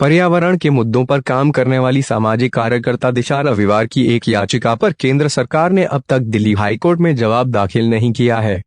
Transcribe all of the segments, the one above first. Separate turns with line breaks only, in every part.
पर्यावरण के मुद्दों पर काम करने वाली सामाजिक कार्यकर्ता दिशा रविवार की एक याचिका पर केंद्र सरकार ने अब तक दिल्ली हाईकोर्ट में जवाब दाखिल नहीं किया है।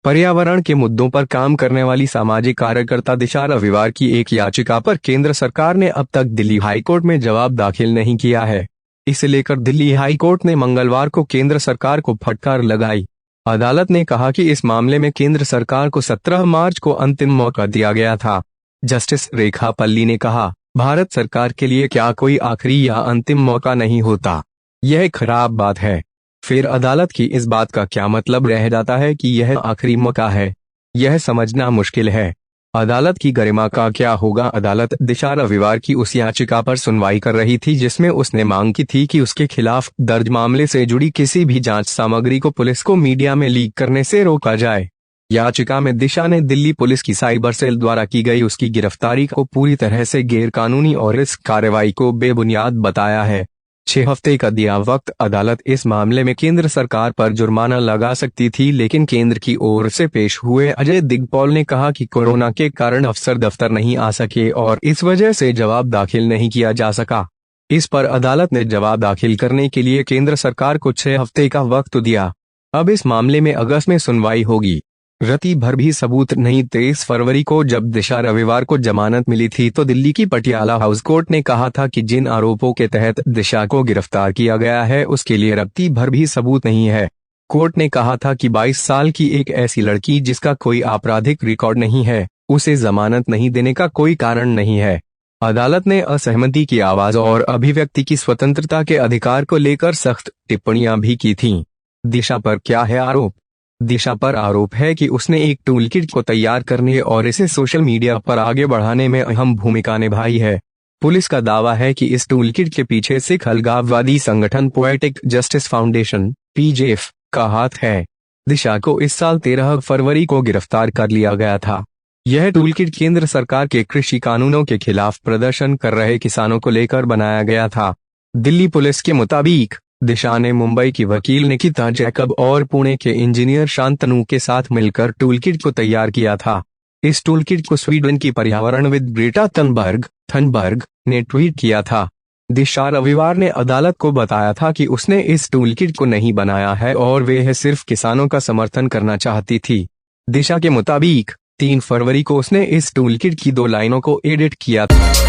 पर्यावरण के मुद्दों पर काम करने वाली सामाजिक कार्यकर्ता दिशा रविवार की एक याचिका पर केंद्र सरकार ने अब तक दिल्ली हाईकोर्ट में जवाब दाखिल नहीं किया है। इसे लेकर दिल्ली हाईकोर्ट ने मंगलवार को केंद्र सरकार को फटकार लगाई। अदालत ने कहा कि इस मामले में केंद्र सरकार को 17 मार्च को अंतिम मौका दिया गया था। जस्टिस रेखा पल्ली ने कहा, भारत सरकार के लिए क्या कोई आखिरी या अंतिम मौका नहीं होता? यह खराब बात है। फिर अदालत की इस बात का क्या मतलब रह जाता है कि यह आखिरी मौका है? यह समझना मुश्किल है। अदालत की गरिमा का क्या होगा? अदालत दिशा रविवार की उस याचिका पर सुनवाई कर रही थी जिसमें उसने मांग की थी कि उसके खिलाफ दर्ज मामले से जुड़ी किसी भी जांच सामग्री को पुलिस को मीडिया में लीक करने से रोका जाए। याचिका में दिशा ने दिल्ली पुलिस की साइबर सेल द्वारा की गई उसकी गिरफ्तारी को पूरी तरह से गैरकानूनी और इस कार्रवाई को बेबुनियाद बताया है। 6 हफ्ते का दिया वक्त। अदालत इस मामले में केंद्र सरकार पर जुर्माना लगा सकती थी, लेकिन केंद्र की ओर से पेश हुए अजय दिगपॉल ने कहा कि कोरोना के कारण अफसर दफ्तर नहीं आ सके और इस वजह से जवाब दाखिल नहीं किया जा सका। इस पर अदालत ने जवाब दाखिल करने के लिए केंद्र सरकार को 6 हफ्ते का वक्त दिया। अब इस मामले में अगस्त में सुनवाई होगी। रति भर भी सबूत नहीं। 23 फरवरी को जब दिशा रविवार को जमानत मिली थी तो दिल्ली की पटियाला हाउस कोर्ट ने कहा था कि जिन आरोपों के तहत दिशा को गिरफ्तार किया गया है उसके लिए रत्ती भर भी सबूत नहीं है। कोर्ट ने कहा था कि 22 साल की एक ऐसी लड़की जिसका कोई आपराधिक रिकॉर्ड नहीं है, उसे जमानत नहीं देने का कोई कारण नहीं है। अदालत ने असहमति की आवाज और अभिव्यक्ति की स्वतंत्रता के अधिकार को लेकर सख्त टिप्पणियां भी की थीं। दिशा पर क्या है आरोप? दिशा पर आरोप है कि उसने एक टूलकिट को तैयार करने और इसे सोशल मीडिया पर आगे बढ़ाने में अहम भूमिका निभाई है। पुलिस का दावा है कि इस टूलकिट के पीछे सिख अलगाववादी संगठन पोएटिक जस्टिस फाउंडेशन (PJF) का हाथ है। दिशा को इस साल 13 फरवरी को गिरफ्तार कर लिया गया था। यह टूलकिट केंद्र सरकार के कृषि कानूनों के खिलाफ प्रदर्शन कर रहे किसानों को लेकर बनाया गया था। दिल्ली पुलिस के मुताबिक दिशा ने मुंबई की वकील निकिता जैकब और पुणे के इंजीनियर शांतनु के साथ मिलकर टूलकिट को तैयार किया था। इस टूलकिट को स्वीडन की पर्यावरणविद ग्रेटा थनबर्ग ने ट्वीट किया था। दिशा रविवार ने अदालत को बताया था कि उसने इस टूलकिट को नहीं बनाया है और वह सिर्फ किसानों का समर्थन करना चाहती थी। दिशा के मुताबिक 3 फरवरी को उसने इस टूलकिट की 2 लाइनों को एडिट किया था।